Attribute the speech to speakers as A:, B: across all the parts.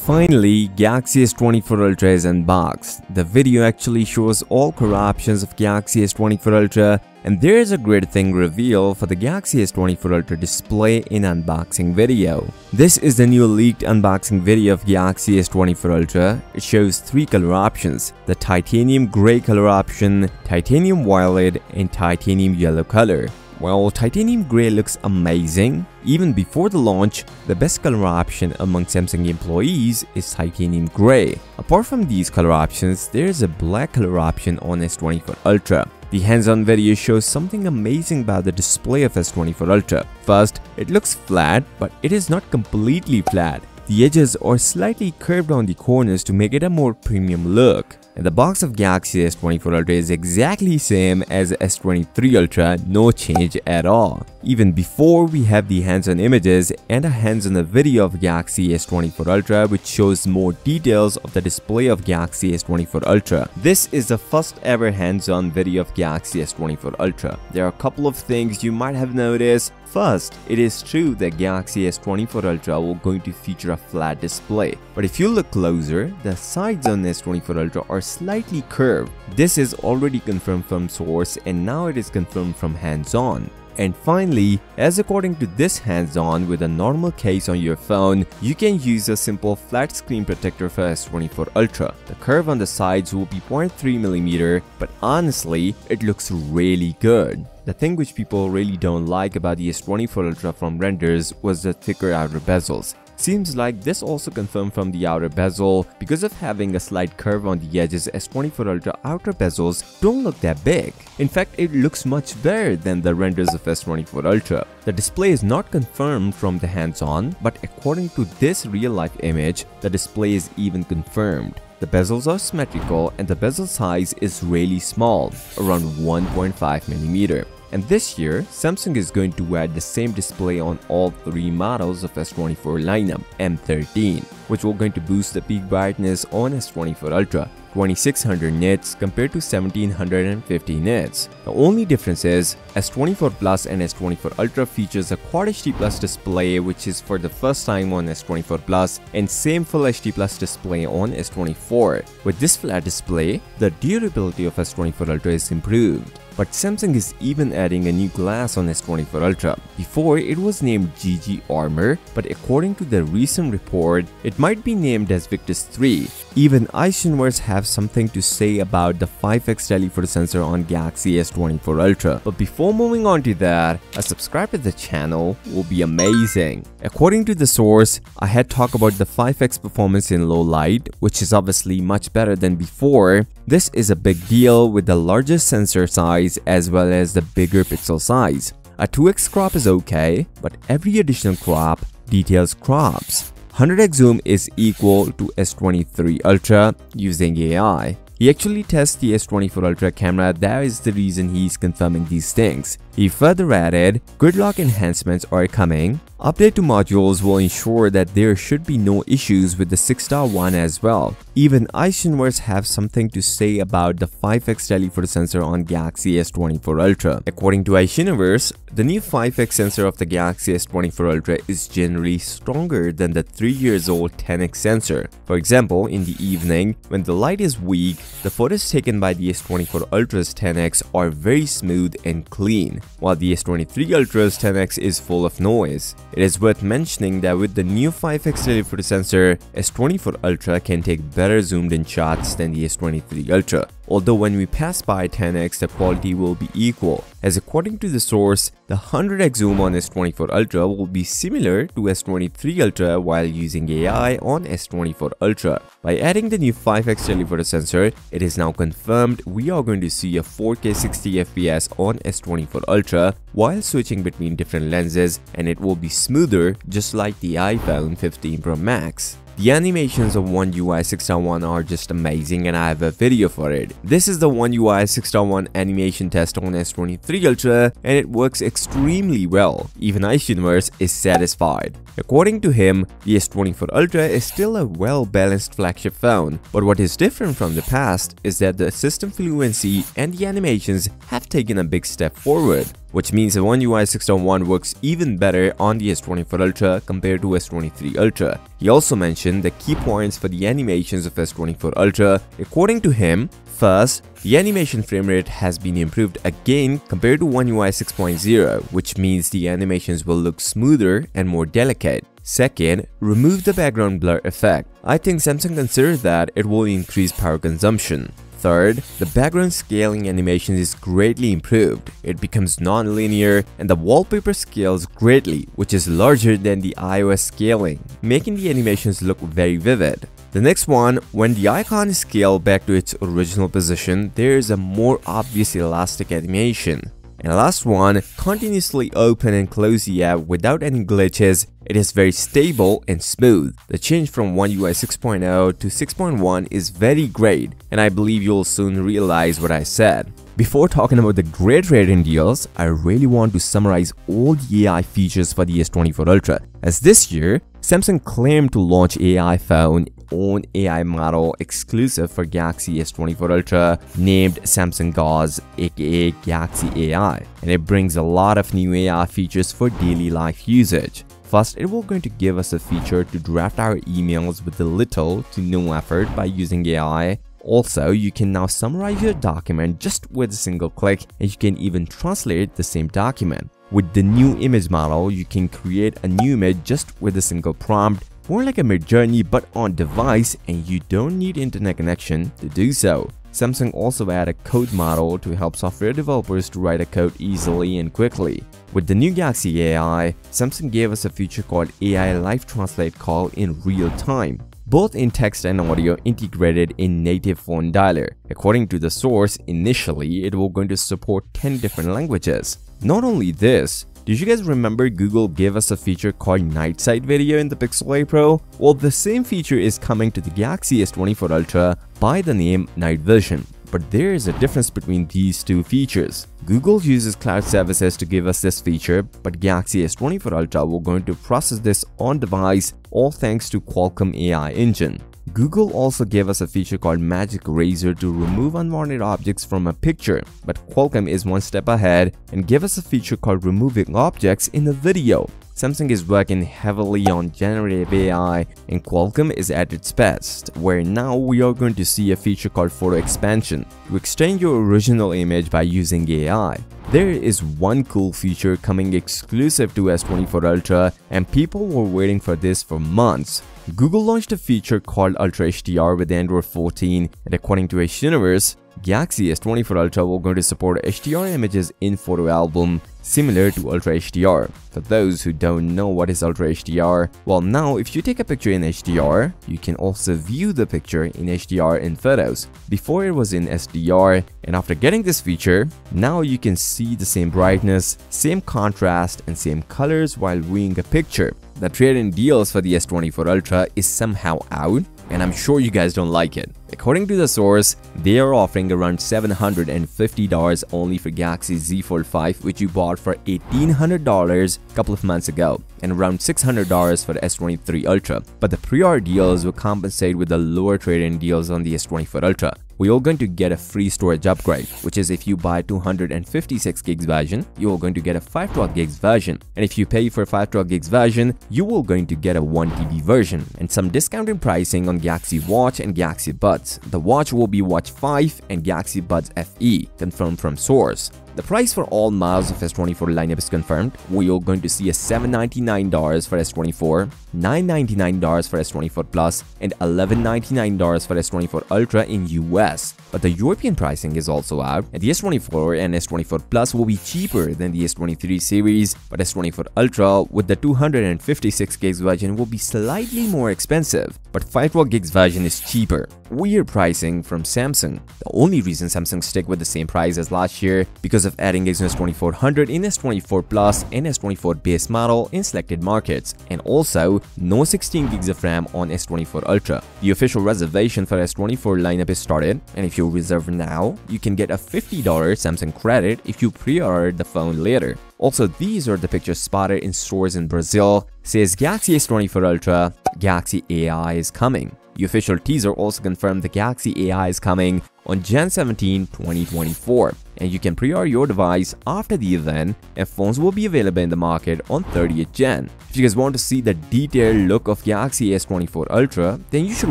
A: Finally, Galaxy S24 Ultra is unboxed. The video actually shows all color options of Galaxy S24 Ultra, and there is a great thing revealed for the Galaxy S24 Ultra display in unboxing video. This is the new leaked unboxing video of Galaxy S24 Ultra. It shows three color options: the titanium gray color option, titanium violet, and titanium yellow color. Well, titanium gray looks amazing. Even before the launch, the best color option among Samsung employees is titanium gray. Apart from these color options, there is a black color option on S24 Ultra. The hands-on video shows something amazing about the display of S24 Ultra. First, it looks flat, but it is not completely flat. The edges are slightly curved on the corners to make it a more premium look. And the box of Galaxy S24 Ultra is exactly same as S23 Ultra, no change at all. Even before we have the hands-on images and a hands-on video of Galaxy S24 Ultra which shows more details of the display of Galaxy S24 Ultra. This is the first ever hands-on video of Galaxy S24 Ultra. There are a couple of things you might have noticed. First, it is true that Galaxy S24 Ultra will going to feature a flat display. But if you look closer, the sides on S24 Ultra are slightly curved. This is already confirmed from source and now it is confirmed from hands-on. And finally, as according to this hands-on with a normal case on your phone, you can use a simple flat screen protector for S24 Ultra. The curve on the sides will be 0.3mm, but honestly, it looks really good. The thing which people really don't like about the S24 Ultra from renders was the thicker outer bezels. Seems like this also confirmed from the outer bezel. Because of having a slight curve on the edges, S24 Ultra outer bezels don't look that big. In fact, it looks much better than the renders of S24 Ultra. The display is not confirmed from the hands-on, but according to this real-life image, the display is even confirmed. The bezels are symmetrical and the bezel size is really small, around 1.5mm. And this year, Samsung is going to add the same display on all three models of S24 lineup, M13, which will going to boost the peak brightness on S24 Ultra, 2600 nits compared to 1750 nits. The only difference is S24 Plus and S24 Ultra features a Quad HD Plus display, which is for the first time on S24 Plus, and same Full HD Plus display on S24. With this flat display, the durability of S24 Ultra is improved. But Samsung is even adding a new glass on S24 Ultra. Before, it was named GG Armor, but according to the recent report, it might be named as Victus 3. Even iSuniverse have something to say about the 5x telephoto sensor on Galaxy S24 Ultra. But before moving on to that, a subscribe to the channel will be amazing. According to the source, I had talked about the 5x performance in low light, which is obviously much better than before. This is a big deal with the largest sensor size as well as the bigger pixel size. A 2x crop is okay, but every additional crop details crops. 100x zoom is equal to S23 Ultra using AI. He actually tests the S24 Ultra camera, that is the reason he's confirming these things. He further added, grid lock enhancements are coming. Update to modules will ensure that there should be no issues with the 6.1 as well. Even iSuniverse have something to say about the 5x telephoto sensor on Galaxy S24 Ultra. According to iSuniverse, the new 5x sensor of the Galaxy S24 Ultra is generally stronger than the 3 years old 10x sensor. For example, in the evening, when the light is weak, the photos taken by the S24 Ultra's 10x are very smooth and clean, while the S23 Ultra's 10x is full of noise. It is worth mentioning that with the new 5x telephoto sensor, S24 Ultra can take better zoomed-in shots than the S23 Ultra. Although when we pass by 10x, the quality will be equal, as according to the source, the 100x zoom on S24 Ultra will be similar to S23 Ultra while using AI on S24 Ultra. By adding the new 5x telephoto sensor, it is now confirmed we are going to see a 4K 60fps on S24 Ultra while switching between different lenses, and it will be smoother just like the iPhone 15 Pro Max. The animations of One UI 6.1 are just amazing and I have a video for it. This is the One UI 6.1 animation test on S23 Ultra and it works extremely well. Even iSuniverse is satisfied. According to him, the S24 Ultra is still a well-balanced flagship phone, but what is different from the past is that the system fluency and the animations have taken a big step forward. which means the One UI 6.1 works even better on the S24 Ultra compared to S23 Ultra. He also mentioned the key points for the animations of S24 Ultra. According to him, first, the animation frame rate has been improved again compared to One UI 6.0, which means the animations will look smoother and more delicate. Second, remove the background blur effect. I think Samsung considers that it will increase power consumption. Third, the background scaling animation is greatly improved. It becomes non-linear and the wallpaper scales greatly, which is larger than the iOS scaling, making the animations look very vivid. The next one, when the icon is scaled back to its original position, there is a more obvious elastic animation. And the last one, continuously open and close the app without any glitches. It is very stable and smooth. The change from One UI 6.0 to 6.1 is very great, and I believe you'll soon realize what I said. Before talking about the great trade-in deals, I really want to summarize all the AI features for the S24 Ultra, as this year, Samsung claimed to launch AI phone own AI model exclusive for Galaxy S24 Ultra named Samsung Gauze aka Galaxy AI, and it brings a lot of new AI features for daily life usage. First, it will going to give us a feature to draft our emails with little to no effort by using AI. Also, you can now summarize your document just with a single click, and you can even translate the same document. With the new image model, you can create a new image just with a single prompt, more like a Midjourney but on device, and you don't need internet connection to do so. Samsung also added a code model to help software developers to write a code easily and quickly. With the new Galaxy AI, Samsung gave us a feature called AI Live Translate Call in real time, both in text and audio integrated in native phone dialer. According to the source, initially it will going to support 10 different languages. Not only this, did you guys remember Google gave us a feature called Night Sight Video in the Pixel 8 Pro? Well, the same feature is coming to the Galaxy S24 Ultra by the name Night Vision. But there is a difference between these two features. Google uses cloud services to give us this feature, but Galaxy S24 Ultra will going to process this on device, all thanks to Qualcomm AI engine. Google also gave us a feature called Magic Eraser to remove unwanted objects from a picture, but Qualcomm is one step ahead and gave us a feature called Removing Objects in a Video. Samsung is working heavily on generative AI and Qualcomm is at its best, where now we are going to see a feature called Photo Expansion to extend your original image by using AI. There is one cool feature coming exclusive to S24 Ultra, and people were waiting for this for months. Google launched a feature called Ultra HDR with Android 14, and according to HDuniverse, Galaxy S24 Ultra will going to support HDR images in photo album similar to Ultra HDR. For those who don't know what is Ultra HDR, well, now if you take a picture in HDR, you can also view the picture in HDR in photos. Before it was in SDR, and after getting this feature, now you can see the same brightness, same contrast, and same colors while viewing a picture. The trade-in deals for the S24 Ultra is somehow out, and I'm sure you guys don't like it. According to the source, they are offering around $750 only for Galaxy Z Fold 5, which you bought for $1,800 a couple of months ago, and around $600 for the S23 Ultra. But the pre-order deals will compensate with the lower trade-in deals on the S24 Ultra. We are going to get a free storage upgrade, which is if you buy 256 gigs version, you are going to get a 512 gigs version, and if you pay for 512 gigs version, you will going to get a 1 TB version, and some discounted pricing on Galaxy Watch and Galaxy Buds. The watch will be Watch 5 and Galaxy Buds FE, confirmed from source. The price for all models of S24 lineup is confirmed. We are going to see a $799 for S24, $999 for S24 Plus, and $1199 for S24 Ultra in US. But the European pricing is also out, and the S24 and S24 Plus will be cheaper than the S23 series, but S24 Ultra with the 256 gigs version will be slightly more expensive, but 512 gigs version is cheaper. Weird pricing from Samsung. The only reason Samsung stick with the same price as last year because of adding Exynos 2400 in S24 Plus and S24 base model in selected markets, and also no 16 gigs of RAM on S24 Ultra. The official reservation for S24 lineup is started, and if you reserve now, you can get a $50 Samsung credit if you pre-order the phone later. Also, these are the pictures spotted in stores in Brazil. Says Galaxy S24 Ultra, Galaxy AI is coming. The official teaser also confirmed the Galaxy AI is coming on Jan 17, 2024. and you can pre-order your device after the event, and phones will be available in the market on 30th Jan. If you guys want to see the detailed look of Galaxy S24 Ultra, then you should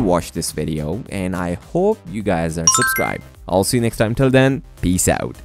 A: watch this video, and I hope you guys are subscribed. I'll see you next time. Till then, peace out.